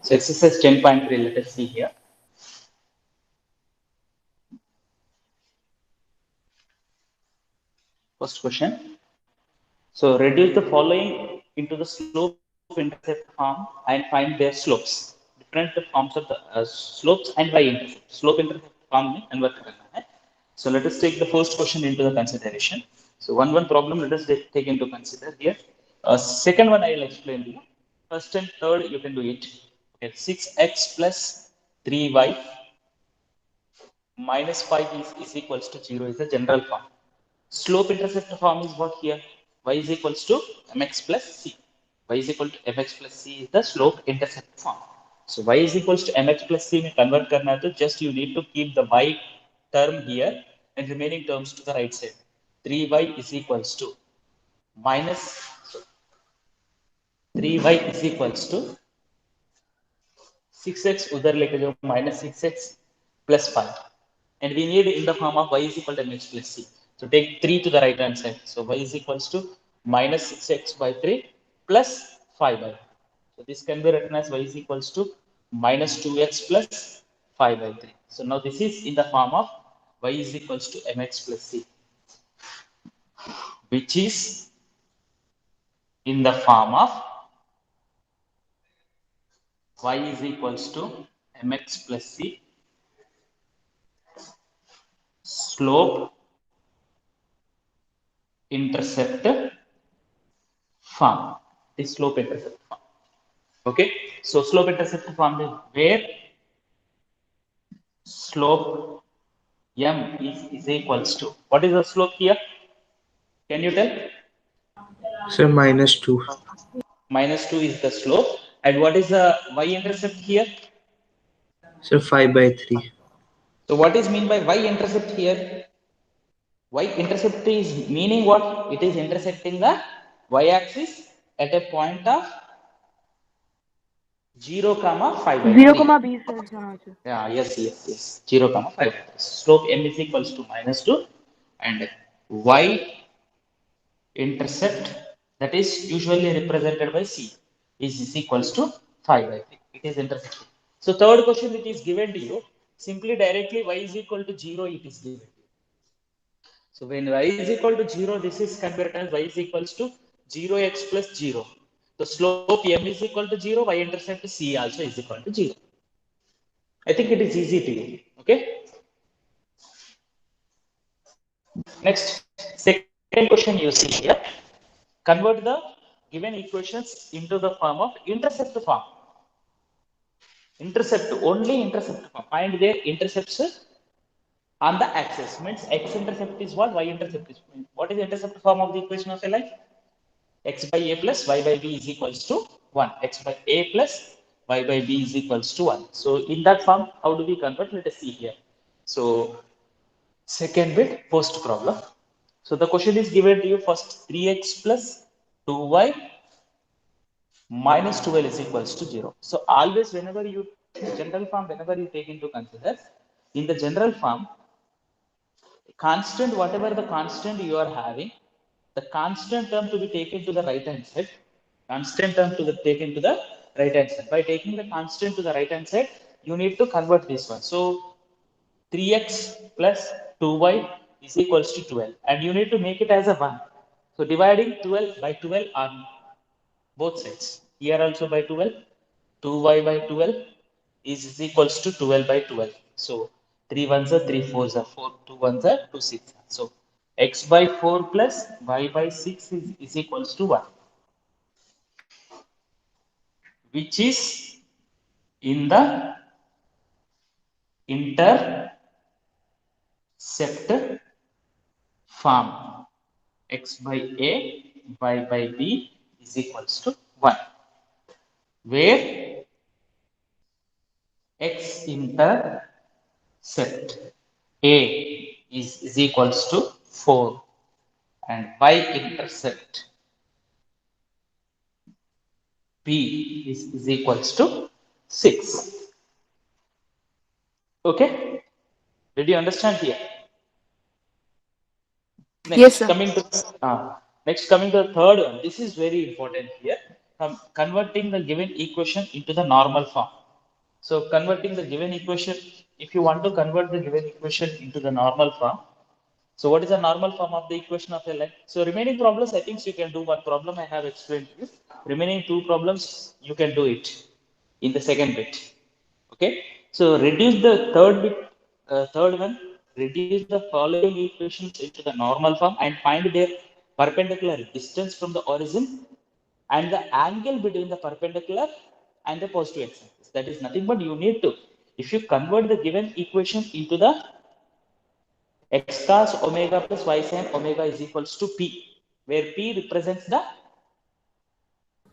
So exercise 10.3, let us see here. First question. So reduce the following into the slope-intercept form and find their slopes. Different forms of the slopes and y-intercept. Slope-intercept form में convert करना है. So let us take the first question into the consideration. So one problem let us take into consider here. Second one I will explain to you. First and third you can do it. Okay, 6x plus 3y minus 5 is equals to 0 is the general form. Slope intercept form is what here? Y is equals to mx plus c. Y is equal to mx plus c is the slope intercept form. So y is equals to mx plus c में convert करना है तो just you need to keep the y term here and remaining terms to the right side. 3y is equals to minus 3y is equals to 6x उधर लेके जाओ minus 6x plus 5 and we need in the form of y is equal to mx plus c. So take 3 to the right hand side. So y is equals to minus 6x by 3 plus 5 by 3. So this can be written as y is equals to minus 2x plus 5 by 3. So now this is in the form of y is equals to mx plus c, which is in the form of y is equals to mx plus c slope intercept form. This slope intercept form. Okay, so slope intercept form is where slope m is equals to, what is the slope here? Can you tell? Sir, -2. Minus 2 is the slope. And what is the y intercept here? Sir, 5 by 3. So what is mean by y intercept here? Y intercept is meaning what? It is intersecting the y axis at a point of 0 comma 5 by 0, 3. b sir. Yeah, yes. 0 comma 5 by 3. Slope m is equals to minus 2 and y intercept, that is usually represented by c, is equals to 5 by 3. It is intersecting. So third question it is given to you, simply directly y is equal to 0 it is given to you. So when y is equal to 0, this is converted as y is equals to 0x plus 0. The slope m is equal to 0, y intercept c also is equal to 0. I think it is easy to you. Okay. Next, second question you see here. Convert the given equations into the form of intercept form. Intercept, only intercept form. Find their intercepts on the axis. Means x-intercept is what? Y-intercept is. What is the intercept form of the equation of a line? X by a plus y by b is equals to 1. X by a plus y by b is equals to 1. So in that form, how do we convert? Let us see here. So second bit, post problem. So the question is given to you first 3x plus 2y minus 12 is equals to 0. So always whenever you, general form, whenever you take into consider, in the general form, constant, whatever the constant you are having, the constant term to be taken to the right hand side, constant term to the taken to the right hand side. By taking the constant to the right hand side, you need to convert this one. So 3x plus 2y is equals to 12 and you need to make it as a 1. So dividing 12 by 12 on both sides. Here also by 12, 2y by 12 is equals to 12 by 12. So 3 ones are 3 fours are 4, 2 ones are 2 6. So x by 4 plus y by 6 is equals to 1, which is in the intercept form. X by a, y by b is equals to 1, where x intercept a is equals to 4 and y intercept b is equals to 6. Okay, did you understand here? Yes, Next sir. coming to next coming to the third one. This is very important here. converting the given equation into the normal form. So converting the given equation, if you want to convert the given equation into the normal form, so what is the normal form of the equation of a line? So remaining problems, I think you can do one problem I have explained to you. Remaining two problems, you can do it in the second bit. Okay. So reduce the third bit, third one, reduce the following equations into the normal form and find their perpendicular distance from the origin and the angle between the perpendicular and the positive x-axis. That is nothing but you need to, if you convert the given equation into the x cos omega plus y sin omega is equals to p, where p represents the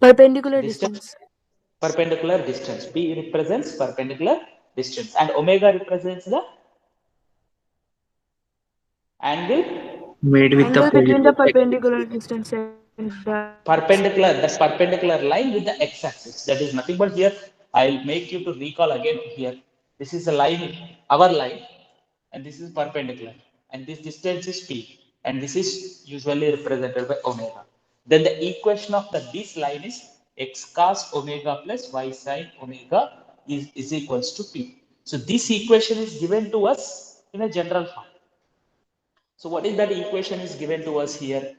Perpendicular distance, distance. perpendicular distance. P represents perpendicular distance, and omega represents the angle Made with the Angle between the positive x. perpendicular distance and the perpendicular, that perpendicular line with the x-axis. That is nothing but here. I'll make you to recall again here. This is a line, our line, and this is perpendicular, and this distance is p, and this is usually represented by omega. Then the equation of this line is x cos omega plus y sin omega is equals to p. So this equation is given to us in a general form. So what is that equation is given to us here?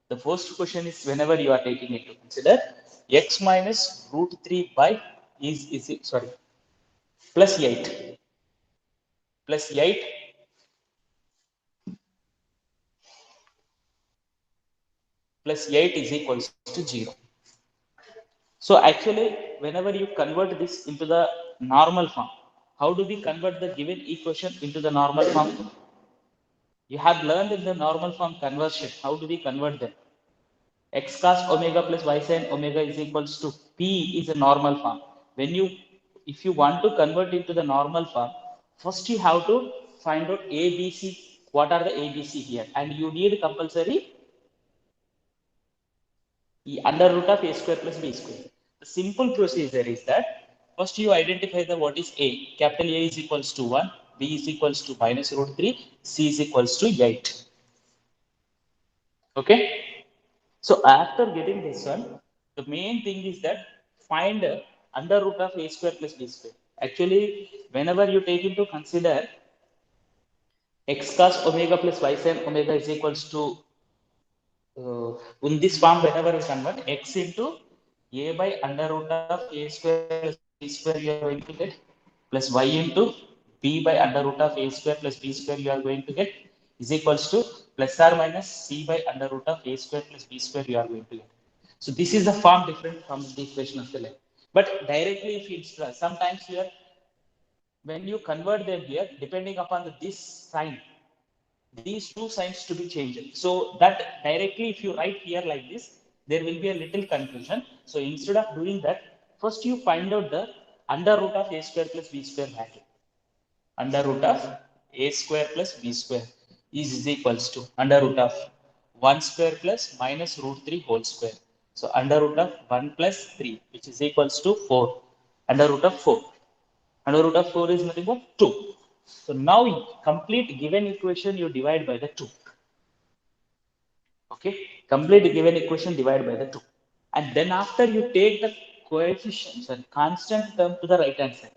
The first question is whenever you are taking it to consider x minus root 3 by is it, sorry, plus 8 plus 8 plus 8 is equals to 0. So actually whenever you convert this into the normal form, how do we convert the given equation into the normal form? You have learned in the normal form conversion. How do we convert them? X cos omega plus y sin omega is equals to p is a normal form. When you, if you want to convert into the normal form, first you have to find out a b c. What are the a b c here? And you need compulsory under root of a square plus b square. The simple procedure is that first you identify the what is a. Capital A is equals to 1, b is equals to minus root 3, c is equals to 8. Okay. So after getting this one, the main thing is that find under root of a square plus b square. Actually, whenever you take into consider x cos omega plus y sin omega is equals to in this form, whenever we convert x into a by under root of a square plus b square, you are going to get plus y into b by under root of a square plus b square, you are going to get is equals to plus or minus c by under root of a square plus b square, you are going to get. So this is the form different from the equation of the line. But directly, if it's sometimes here, when you convert them here, depending upon this sign, these two signs to be changed. So that directly, if you write here like this, there will be a little confusion. So instead of doing that, first you find out the under root of a square plus b square value. Under root of a square plus b square is equals to under root of 1 square plus minus root 3 whole square. So under root of 1 plus 3, which is equals to 4. Under root of 4. Under root of 4 is nothing but 2. So now complete given equation you divide by the 2. Okay. Complete given equation divide by the 2. And then after you take the coefficients and constant term to the right hand side.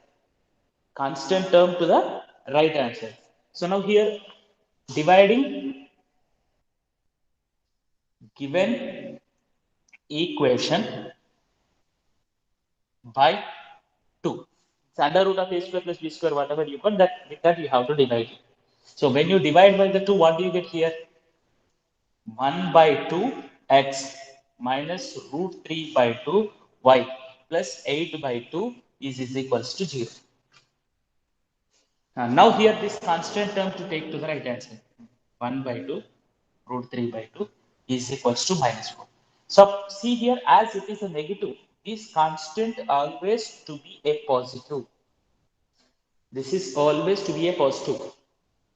Constant term to the right hand side. So now here dividing given equation by 2. It's under root of a square plus b square, whatever you got, that with that you have to divide. So when you divide by the 2, what do you get here? 1 by 2 x minus root 3 by 2 y plus 8 by 2 is equals to 0. Now here this constant term to take to the right hand side. 1 by 2 root 3 by 2 is equals to minus 4. So see here, as it is a negative, this constant always to be a positive. This is always to be a positive.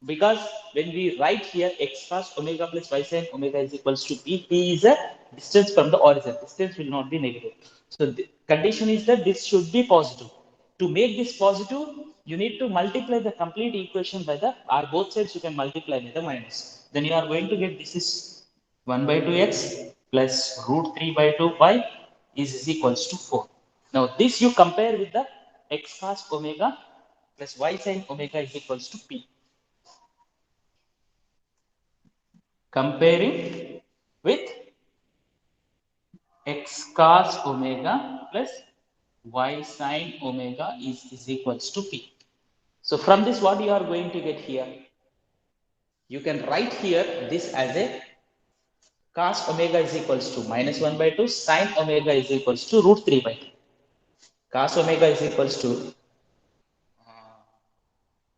Because when we write here x cos omega plus y sin omega is equals to p, p is a distance from the origin. Distance will not be negative. So the condition is that this should be positive. To make this positive, you need to multiply the complete equation by the, or both sides you can multiply by the minus. Then you are going to get this is 1 by 2x plus root 3 by 2 y is equals to 4. Now this you compare with the x cos omega plus y sin omega is equals to p. Comparing with x cos omega plus y sin omega is equals to p. So from this, what you are going to get here? You can write here this as a cos omega is equals to minus 1 by 2, sin omega is equals to root 3 by 2. Cos omega is equals to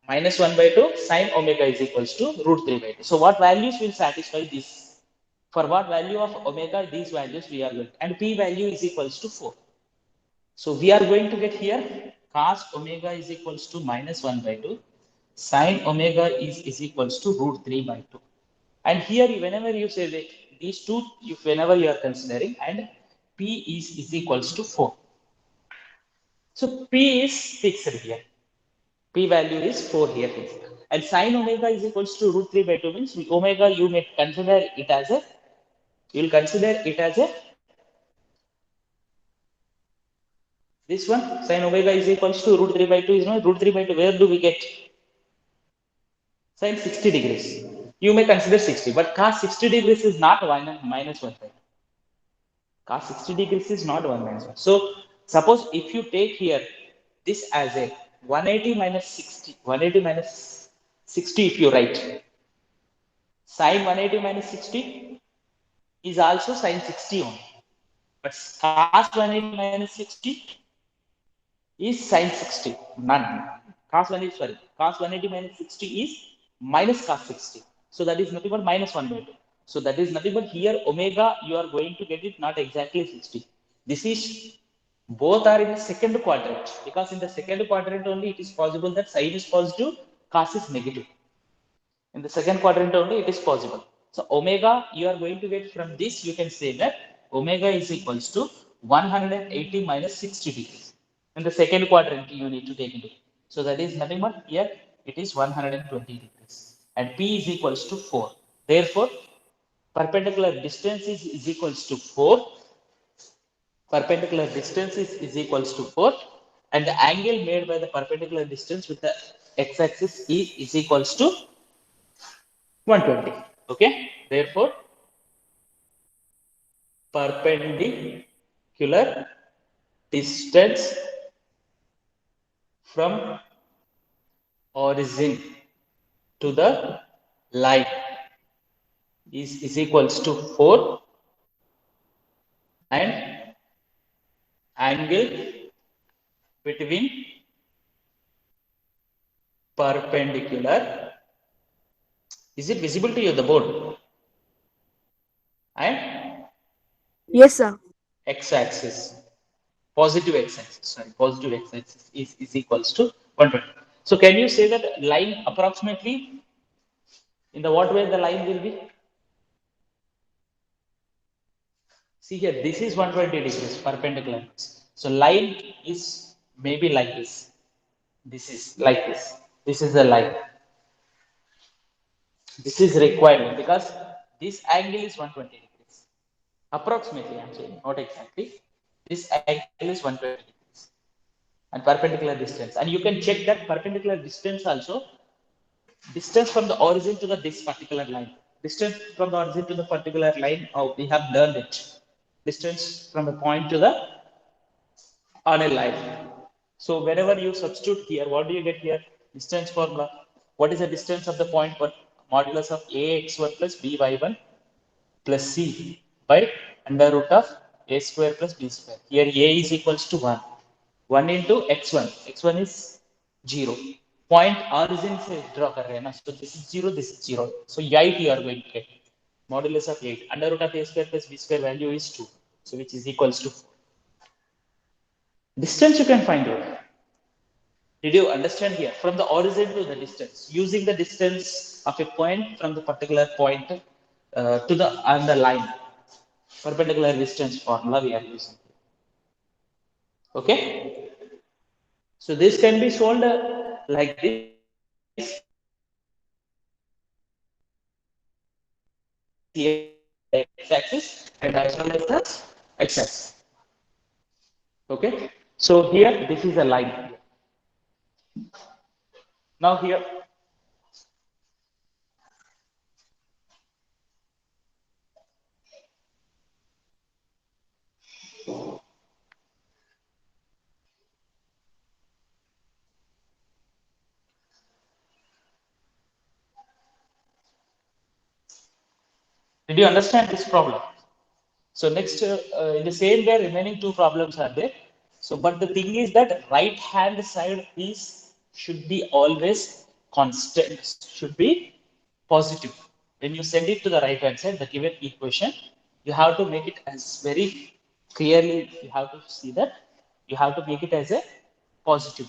minus 1 by 2, sin omega is equals to root 3 by 2. So what values will satisfy this? For what value of omega, these values we are going to, and p value is equals to 4. So we are going to get here cos omega is equals to minus 1 by 2, sin omega is equals to root 3 by 2. And here, whenever you say that these two, if whenever you are considering, and p is equals to 4. So p is fixed here. P value is 4 here. And sin omega is equals to root 3 by 2 means omega you may consider it as a, you will consider it as a, this one, sin omega is equals to root 3 by 2 is not root 3 by 2. Where do we get? Sin 60 degrees. You may consider 60, but cos 60 degrees is not 1 minus 1 by 2. Cos 60 degrees is not 1 minus 1. So suppose if you take here this as a 180 minus 60, 180 minus 60 if you write, sin 180 minus 60 is also sin 60 only. But cos 180 minus 60 is sin 60. None. Cos 180, sorry. Cos 180 minus 60 is minus cos 60. So that is nothing but minus 1 by 2. So that is nothing but here omega you are going to get it not exactly 60. This is both are in the second quadrant, because in the second quadrant only it is possible that sin is positive, cos is negative. In the second quadrant only it is possible. So omega you are going to get from this, you can say that omega is equals to 180 minus 60 degrees. In the second quadrant you need to take into. So that is nothing but here it is 120 degrees. And p is equals to 4. Therefore, perpendicular distance is equals to 4. Perpendicular distance is equals to 4. And the angle made by the perpendicular distance with the x-axis is equals to 120. Okay. Therefore, perpendicular distance from origin to the line is equals to 4, and angle between perpendicular, is it visible to you the board? And Yes, sir. x-axis, positive x-axis, sorry, positive x-axis is equals to 120. So can you say that line approximately in the what way the line will be? See here, this is 120 degrees perpendicular. So line is maybe like this. This is like this. This is the line. This is required because this angle is 120 degrees. Approximately, I'm saying, not exactly. This angle is 120 degrees. And perpendicular distance. And you can check that perpendicular distance also, distance from the origin to this particular line. Distance from the origin to the particular line, oh, we have learned it. Distance from the point to the on a line. So whenever you substitute here, what do you get here? Distance formula. What is the distance of the point? What modulus of ax1 plus by1 plus c by under root of a square plus b square. Here a is equals to 1. 1 into x1. x1 is 0. Point origin से draw कर रहे हैं ना. So this is 0, this is 0. So 8 you are going to get. Modulus of 8. Under root of a square plus b square value is 2. So which is equals to 4. Distance you can find out. Did you understand here? From the origin to the distance, using the distance of a point from the particular point to the on the line, perpendicular distance formula we are using. Okay. So this can be solved like this. X-axis and as well as the x-axis. Okay. So here, this is a line. Now here, did you understand this problem? So next, in the same way, remaining two problems are there. So, but the thing is that right hand side is should be always constant, should be positive. When you send it to the right hand side, the given equation, you have to make it as very clearly. You have to see that you have to make it as a positive.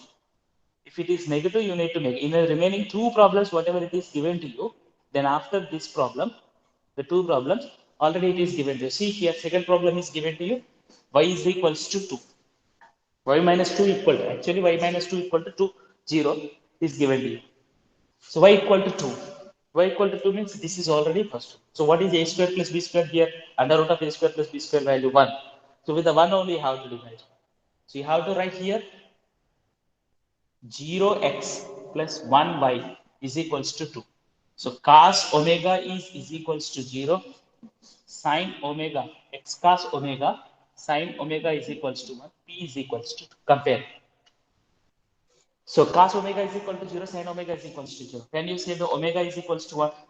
If it is negative, you need to make in the remaining two problems, whatever it is given to you. Then after this problem, the two problems already it is given to you. See here, second problem is given to you. Y is equals to 2. Y minus 2 equal to, actually y minus 2 equal to 2, 0 is given to you. So y equal to 2. Y equal to 2 means this is already first. So what is a square plus b square here? Under root of a square plus b square value 1. So with the 1 only you have to divide. So you have to write here 0x plus 1y is equals to 2. So cos omega is equals to 0. Sine omega, x cos omega, sine omega is equals to 1. P is equals to 2. Compare. So cos omega is equal to 0, sine omega is equals to 0. Can you say the omega is equals to what?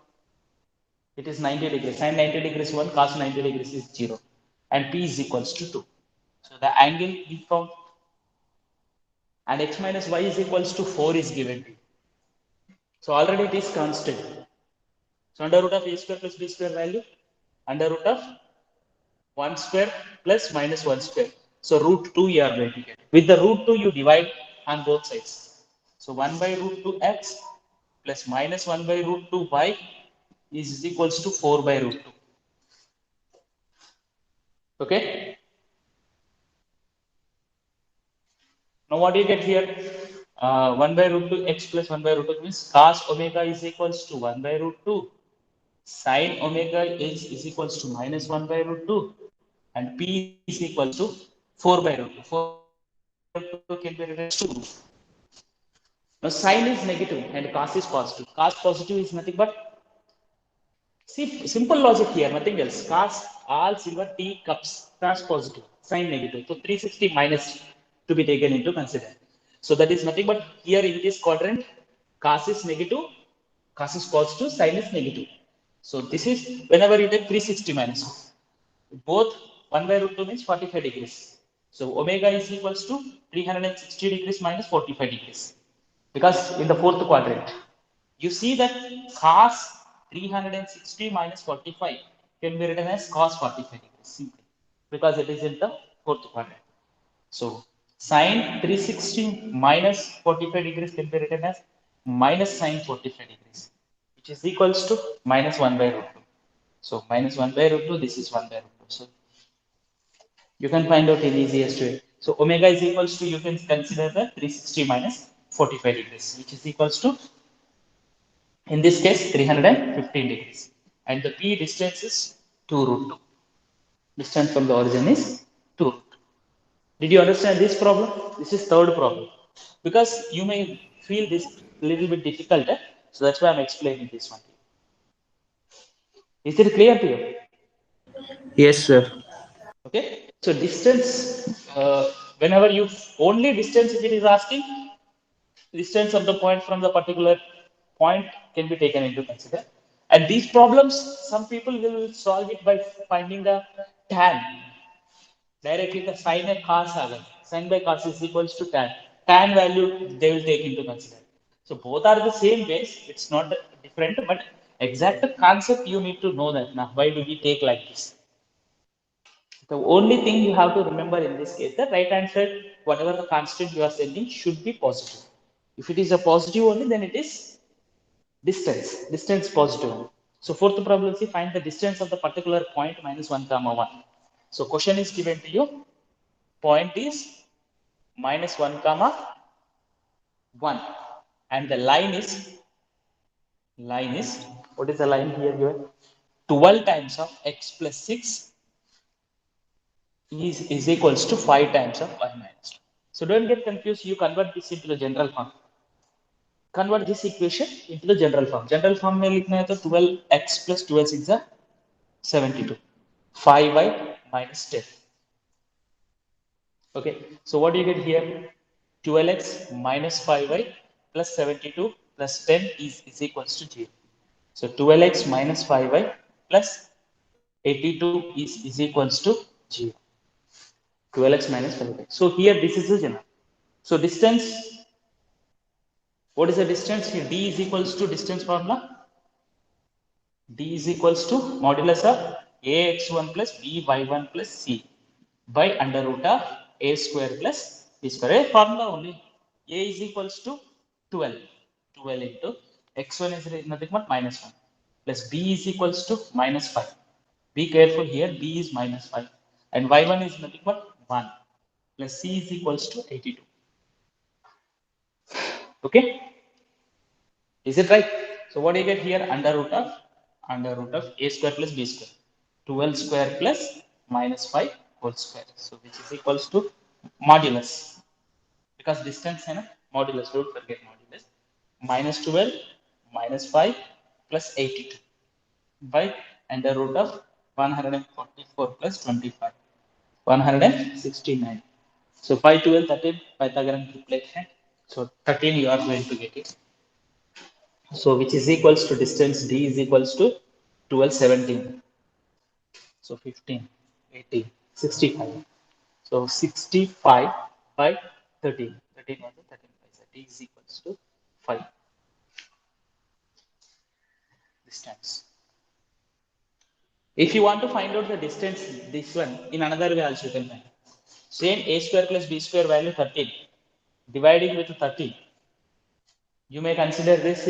It is 90 degrees. Sine 90 degrees 1, cos 90 degrees is 0. And P is equals to 2. So the angle we found, and x minus y is equals to 4 is given to you. So already it is constant. So under root of a square plus b square value, under root of 1 square plus minus 1 square. So root 2 you are going to get. With the root 2 you divide on both sides. So 1 by root 2 x plus minus 1 by root 2 y is equals to 4 by root 2. Okay. Now what do you get here? 1 by root 2 x plus 1 by root 2 means cos omega is equals to 1 by root 2. Sine omega is equals to minus 1 by root 2. And P is equals to 4 by root 2. 4 by root 2 can be written as 2. Now sine is negative and cos is positive. Cos positive is nothing but, see, simple logic here, nothing else. Cos all silver tea cups, cos positive, sine negative. So 360 minus to be taken into consider. So that is nothing but here in this quadrant, cos is negative, cos is positive, sine is negative. So this is whenever you take 360 minus. Both 1 by root 2 means 45 degrees. So omega is equals to 360 degrees minus 45 degrees. Because in the fourth quadrant, you see that cos 360 minus 45 can be written as cos 45 degrees simply because it is in the fourth quadrant. So sine 360 minus 45 degrees can be written as minus sine 45 degrees, which is equals to minus 1 by root 2. So minus 1 by root 2, this is 1 by root 2. So you can find out in easiest way. So omega is equals to, you can consider the 360 minus 45 degrees, which is equals to, in this case, 315 degrees. And the P distance is 2 root 2. Distance from the origin is 2 root 2. Did you understand this problem? This is third problem. Because you may feel this little bit difficult, so that's why I'm explaining this one. Is it clear to you? Yes, sir. Okay. So distance, whenever you only distance if it is asking, distance of the point from the particular point can be taken into consider. And these problems, some people will solve it by finding the tan. Directly the sine and cos happen. Sine by cos is equals to tan. Tan value they will take into consider. So both are the same base. It's not different, but exact concept you need to know that. Now, why do we take like this? The only thing you have to remember in this case, the right hand side, whatever the constant you are sending should be positive. If it is a positive only, then it is distance positive. So fourth problem is find the distance of the particular point minus 1 comma 1. So question is given to you, point is minus 1 comma 1 and the line is what is the line here given? 12 times of x plus 6 is equals to 5 times of y minus 2. So don't get confused. You convert this into the general form. Convert this equation into the general form. General form में लिखना है तो 12x plus 12 is 72. 5y minus 10. Okay. So what do you get here? 12x minus 5y plus 72 plus 10 is equals to 0. So 12x minus 5y plus 82 is equals to 0. 12x minus 5y. So here this is the general. So distance, what is the distance here? D is equals to distance formula. D is equals to modulus of ax1 plus by1 plus c by under root of a square plus b square. A formula only. A is equals to 12. 12 into x1 is nothing but minus 1 plus b is equals to minus 5. Be careful here, b is minus 5 and y1 is nothing but 1 plus c is equals to 82. Okay, is it right? So what do you get here? Under root of a square plus b square. 12 square plus minus 5 whole square. So which is equals to modulus, because distance है ना, modulus, don't forget modulus, minus 12 minus 5 plus 82 by under root of 144 plus 25, 169. So 5, 12, 13 Pythagorean triplet है. So 13 you are going to get it. So which is equals to distance D is equals to 12, 17. So 15, 18, 65. So 65 by 13. 13 was the 13 paisa. D is equals to 5. Distance. If you want to find out the distance, this one, in another way also you can find. Same a square plus b square value 13. Dividing with 13. You may consider this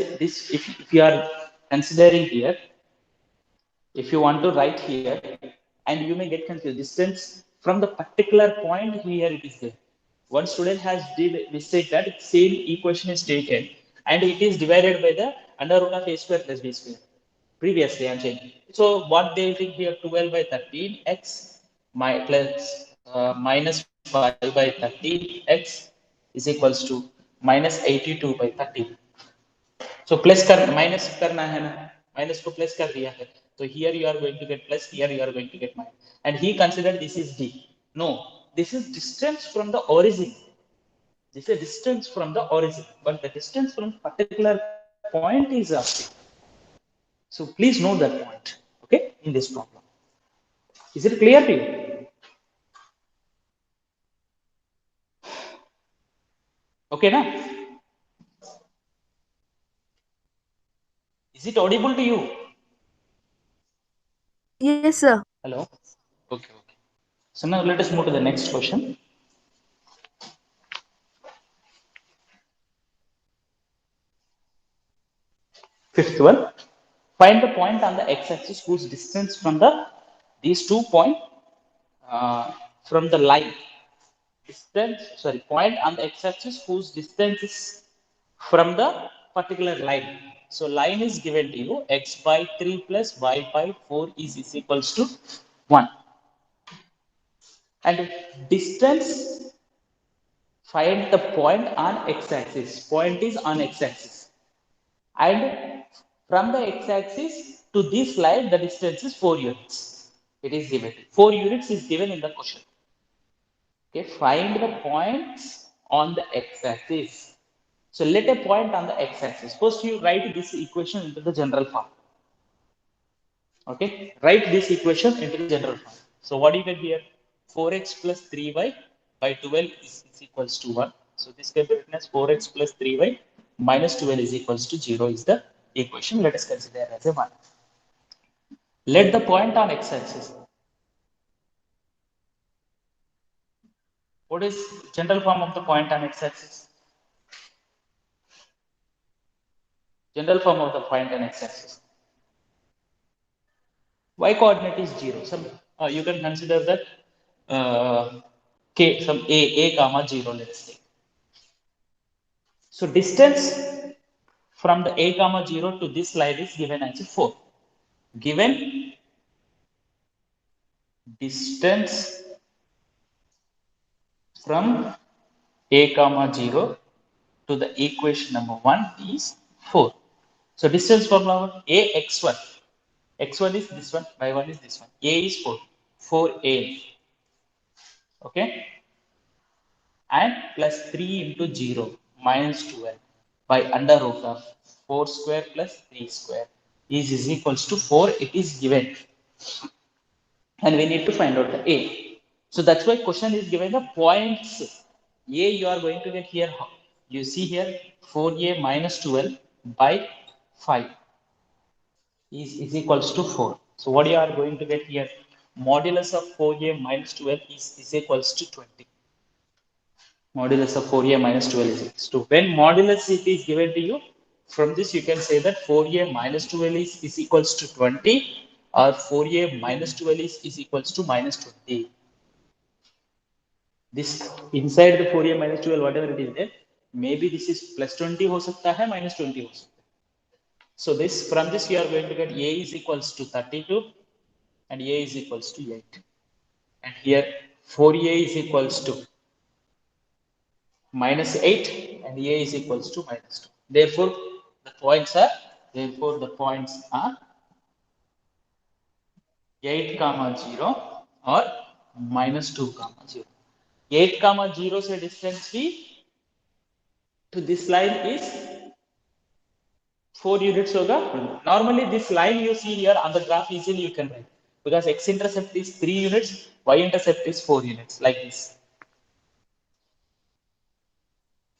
if you are considering here, if you want to write here, and you may get confused, distance from the particular point here it is there. One student has did mistake that same equation is taken and it is divided by the under root of a square plus b square. Previously I'm saying. So what they think here, 12 by 13 x plus minus 5 by 13 x is equals to minus 82 by 13. So plus कर minus करना है ना, minus को plus कर दिया है, so here you are going to get plus, here you are going to get minus, and he considered this is D. No, this is distance from the origin. This is distance from the origin, but the distance from particular point is asking. So please note that point, okay, in this problem. Is it clear to you? Okay, now is it audible to you? Yes, sir. Hello. Okay, okay. So now let us move to the next question. Fifth one, find the point on the x-axis whose distance from these 2 points from the line. Point on the x-axis whose distance is from the particular line. So line is given to you, x by 3 plus y by 4 is equals to 1. And distance, find the point on x-axis. Point is on x-axis. And from the x-axis to this line, the distance is 4 units. It is given. 4 units is given in the question. Okay, find the points on the x-axis. So let a point on the x-axis. First, you write this equation into the general form. Okay, write this equation into the general form. So what do you get here? 4x plus 3y by 12 is equals to 1. So this can be written as 4x plus 3y minus 12 is equals to 0 is the equation. Let us consider as a 1. Let the point on x-axis. What is general form of the point on x-axis? General form of the point on x-axis. Y coordinate is 0. Some you can consider that k, some a comma 0, let's say. So distance from the a comma 0 to this line is given as 4. Given distance from a comma 0 to the equation number 1 is 4. So distance formula a x1. X1 is this one, y1 is this one. A is 4. 4a. Okay. And plus 3 into 0 minus 12 by under root of 4 square plus 3 square is equals to 4. It is given. And we need to find out the a. So that's why question is given the points. A you are going to get here. You see here 4a minus 12 by 5 is equals to 4. So what you are going to get here? Modulus of 4a minus 12 is equals to 20. Modulus of 4a minus 12 is equals to. When modulus it is given to you, from this you can say that 4a minus 12 is equals to 20 or 4a minus 12 is equals to minus 20. This inside the 4a minus 12 whatever it is there, maybe this is plus 20 हो सकता है minus 20 हो सकता है. So this from this you are going to get a is equals to 32 and a is equals to 8. And here 4a is equals to minus 8 and a is equals to minus 2. Therefore, the points are 8 comma 0 or minus 2 comma 0. 8 comma 0 से distance भी to this line is 4 units होगा. Normally this line you see here on the graph easily you can write because x intercept is 3 units, y intercept is 4 units like this.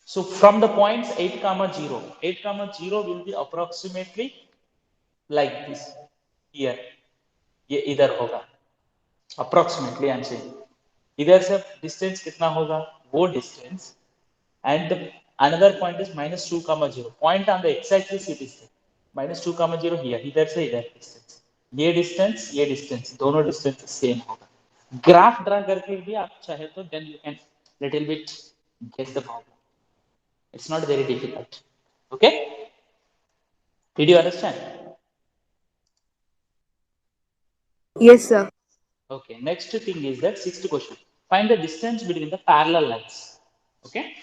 So from the points 8 comma 0, 8 comma 0 will be approximately like this here. ये इधर होगा approximately I'm saying. इधर से distance कितना होगा? वो distance and the another point is minus 2 comma 0. Point on the x-axis it is there. Minus 2 comma 0 here. इधर से इधर distance. ये distance दोनों distance same होगा. Graph draw करके भी आप चाहे तो then you can little bit guess the problem. It's not very difficult. Okay? Did you understand? Yes, sir. Okay. Next thing is that sixth question. Find the distance between the parallel lines. Okay.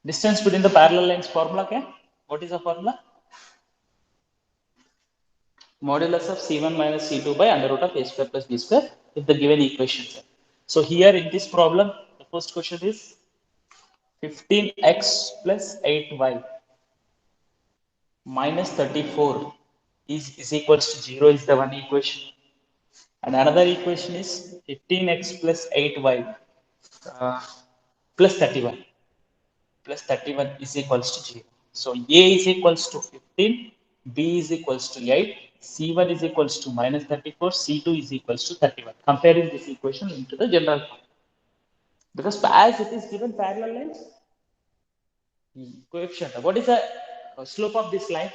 Distance between the parallel lines formula क्या? What is the formula? Modulus of C1 minus C2 by under root of A square plus B square if the given equations. So here in this problem, the first question is 15x plus 8y minus 34 is equals to 0 is the one equation. And another equation is 15x plus 8y uh, plus 31 is equals to 0. So A is equals to 15, B is equals to 8, C1 is equals to minus 34, C2 is equals to 31. Comparing this equation into the general form. Because as it is given parallel lines, coefficient. What is the slope of this line?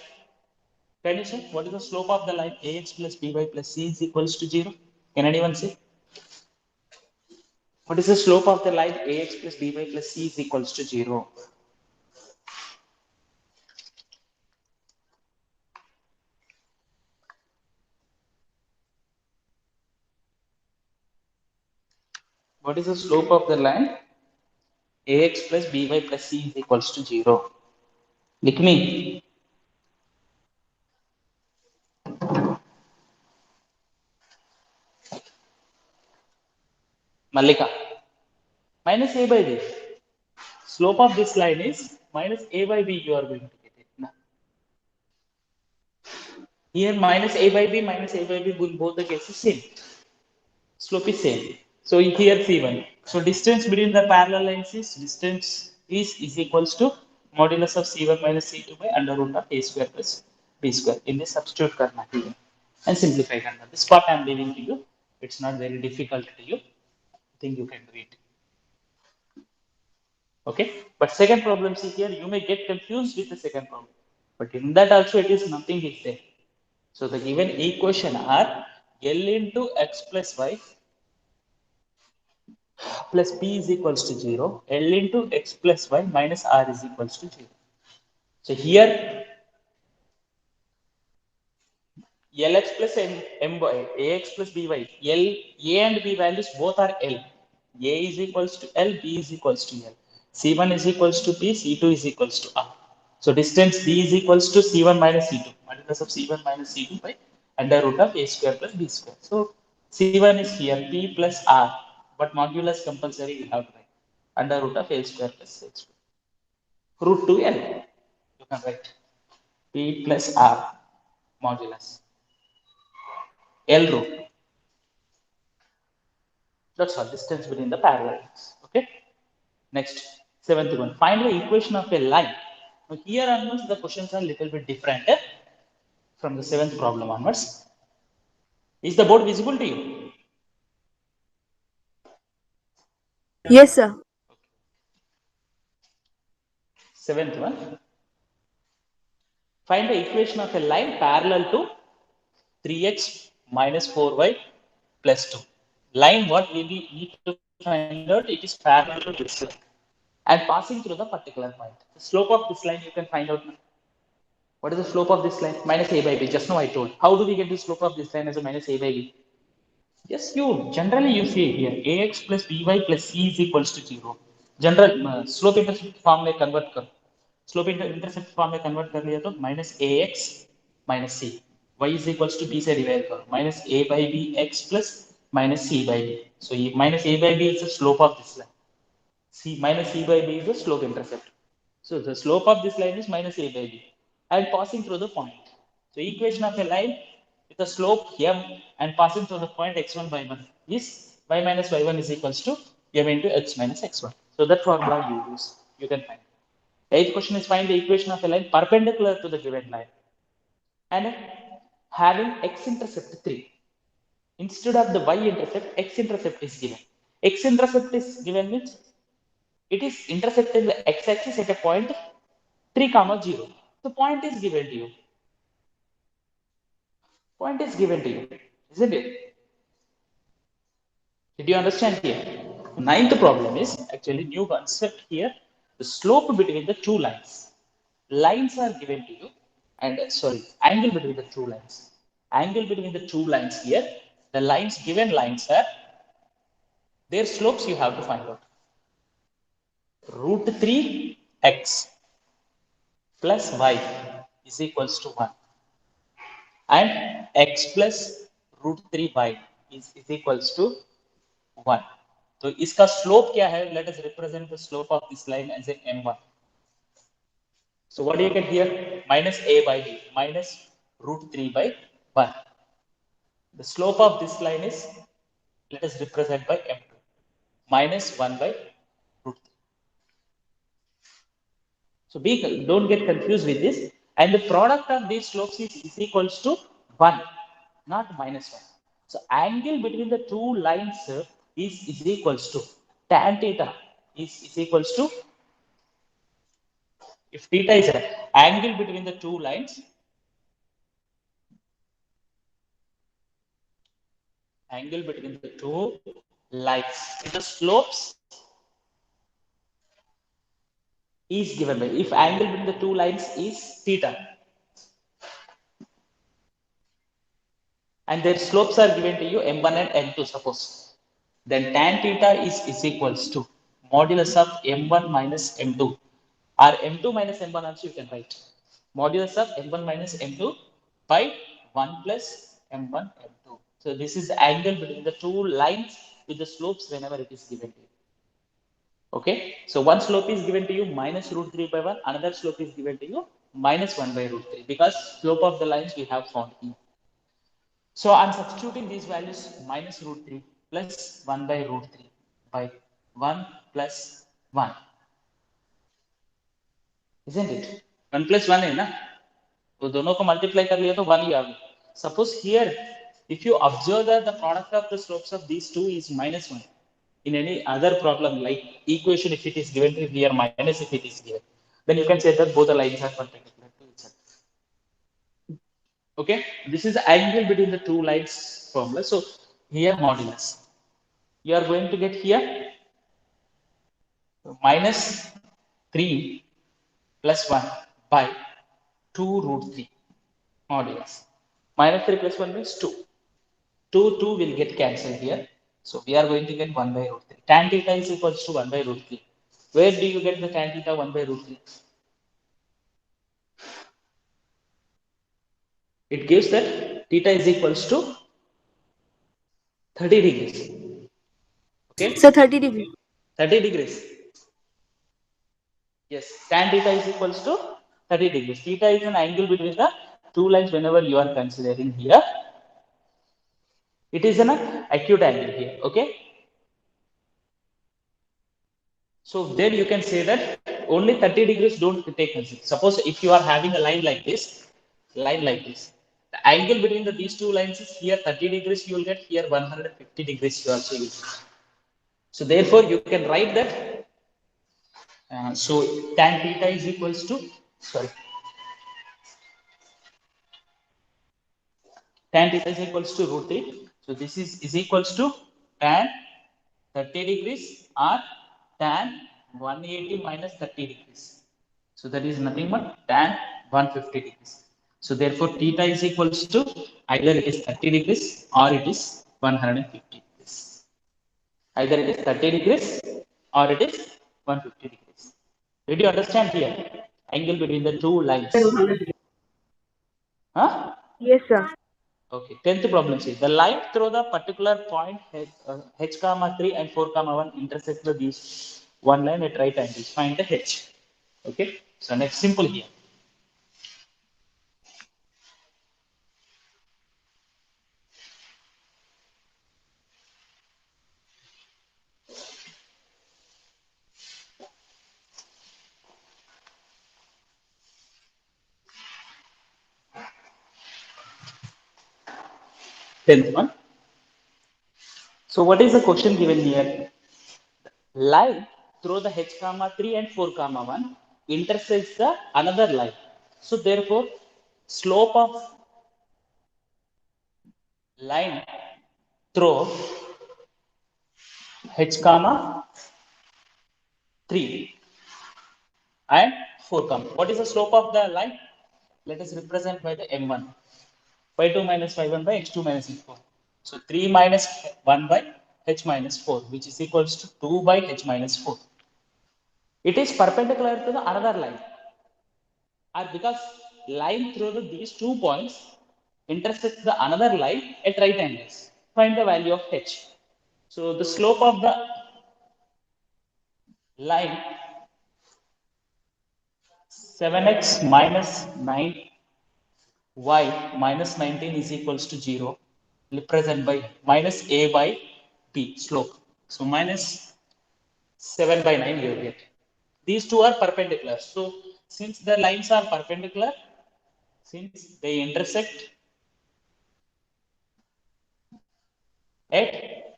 Can you say what is the slope of the line ax plus by plus c is equals to 0? Can anyone say? What is the slope of the line ax plus by plus c is equals to 0? What is the slope of the line ax plus by plus c is equals to 0? Lick me. Mallika. Minus a by b. Slope of this line is minus a by b you are going to get it. Now. Here minus a by b will both the cases same. Slope is same. So here C1. So distance between the parallel lines is distance is equals to modulus of C1 minus C2 by under root of A square plus B square. In this substitute karna hai and simplify karna. This part I am leaving to you. It's not very difficult to you. I think you can do it. Okay. But second problem see here, you may get confused with the second problem. But in that also it is nothing is there. So the given equation are L into x plus y plus p is equals to 0, L into x plus y minus r is equals to 0. So here Lx plus my, Ax plus by, L, A and B values both are L. A is equals to L, B is equals to L. C1 is equals to P, C2 is equals to R. So distance D is equals to C1 minus C2, modulus of C1 minus C2 by under root of A square plus B square. So C1 is here, P plus R, but modulus compulsory we have to write under root of A square plus H square. Root 2L, you can write P plus R modulus. L root. That's all distance between the parallel lines. Okay. Next, seventh one. Find the equation of a line. Now here onwards the questions are a little bit different from the seventh problem onwards. Is the board visible to you? Yes, sir. Seventh one. Find the equation of a line parallel to 3x minus 4y plus 2. Line what we need to find out, it is parallel to this line and passing through the particular point. The slope of this line you can find out now. What is the slope of this line? Minus a by b. Just now I told. How do we get the slope of this line as a minus a by b? Yes, you generally you see here ax plus by plus c is equals to 0. General slope intercept form में convert कर. Slope intercept form में convert कर लिया तो minus ax minus c. Y is equals to b से divide करो. Minus a by b x plus minus c by b. So minus a by b is the slope of this line. C minus c by b is the slope intercept. So the slope of this line is minus a by b and passing through the point. So equation of a line with a slope m and passing through the point x1 by 1 is y minus y1 is equals to m into x minus x1. So that formula you use, you can find. Eighth question is find the equation of a line perpendicular to the given line and having x intercept 3. Instead of the y intercept, x intercept is given. X intercept is given means it is intersecting the x-axis at a point 3 comma 0. The point is given to you. Point is given to you, isn't it? Did you understand here? Ninth problem is actually new concept here. The slope between the two lines. Lines are given to you, and sorry, angle between the two lines. Angle between the two lines here. The lines given lines are their slopes you have to find out. Root 3x plus y is equals to 1 and x plus root 3y is equals to 1. तो इसका slope क्या है? Let us represent the slope of this line as a m1. So what do you get here? Minus a by b minus root 3 by 1. The slope of this line is, let us represent by m2 minus 1 by root 3. So don't get confused with this. And the product of these slopes is equals to 1, not minus 1. So angle between the two lines is equals to tan theta is equals to, if theta is an angle between the two lines, angle between the two lines, the slopes is given by, if angle between the two lines is theta and their slopes are given to you m1 and m2 suppose, then tan theta is equals to modulus of m1 minus m2 or m2 minus m1 also you can write. Modulus of m1 minus m2 by 1 plus m1 m2. So this is the angle between the two lines with the slopes whenever it is given to you. Okay, so one slope is given to you minus root 3 by 1, another slope is given to you minus 1 by root 3 because slope of the lines we have found here. So I'm substituting these values minus root 3 plus 1 by root 3 by 1 plus 1. Isn't it? 1 plus 1 है ना? तो दोनों को multiply कर लिया तो 1 ही आ गया. Suppose here, if you observe that the product of the slopes of these two is minus 1, in any other problem like equation, if it is given to here minus if it is given, then you can say that both the lines are perpendicular to each other. Okay, this is the angle between the two lines formula. So here modulus, you are going to get here minus 3 plus 1 by 2 root 3 modulus. Minus 3 plus 1 means 2. 2 will get cancelled here. So we are going to get 1 by root 3. Tan theta is equals to 1 by root 3. Where do you get the tan theta 1 by root 3? It gives that theta is equals to 30 degrees. Okay, So 30 degree. 30 degrees. Yes, tan theta is equals to 30 degrees. Theta is an angle between the two lines whenever you are considering here. It is an acute angle here. Okay. So then you can say that only 30 degrees don't take consideration. Suppose if you are having a line like this, the angle between these two lines is here 30 degrees, you will get here 150 degrees you also will get. So therefore you can write that. So tan theta is equals to, sorry, tan theta is equals to root 3. So this is equals to tan 30 degrees or tan 180 minus 30 degrees. So that is nothing but tan 150 degrees. So therefore theta is equals to either it is 30 degrees or it is 150 degrees. Either it is 30 degrees or it is 150 degrees. Did you understand here? Angle between the two lines. Huh? Yes, sir. Okay, 10th problem says the line through the particular point h comma 3 and 4 comma 1 intersect with these one line at right angles. Find the h. Okay, so next simple here. Tenth one. So what is the question given here? Line through the h comma 3 and 4 comma 1 intersects the another line. So therefore, slope of line through h comma 3 and 4 comma. What is the slope of the line? Let us represent by the m1. y2 minus y1 by x2 minus x4. So 3 minus 1 by h minus 4, which is equals to 2 by h minus 4. It is perpendicular to the another line. Or because line through these 2 points intersects the another line at right angles. Find the value of h. So the slope of the line 7x minus 9y minus 19 is equals to 0, represent by minus a by b slope. So minus 7 by 9 you get. These two are perpendicular. So since the lines are perpendicular, since they intersect at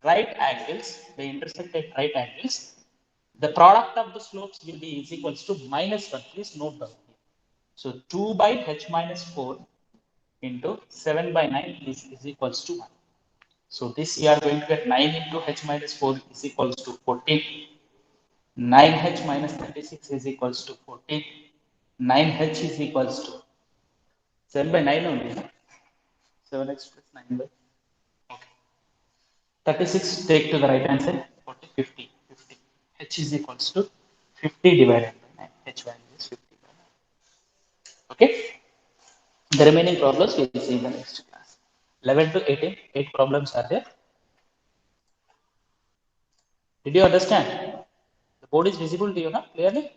right angles, the product of the slopes will be is equals to minus 1. Please note down. So 2 by h minus 4 into 7 by 9 is equals to 1. So this you are going to get 9 into h minus 4 is equals to 14. 9h minus 36 is equals to 14. 9h is equals to 7 by 9 only. 7x plus 9 by. Okay. 36 take to the right hand side. 40, 50. 50. H is equals to 50 divided by 9. H value is 50 by 9. Okay. The remaining problems we will see in the next class. 11 to 18, 8 problems are there. Did you understand? The board is visible to you now clearly?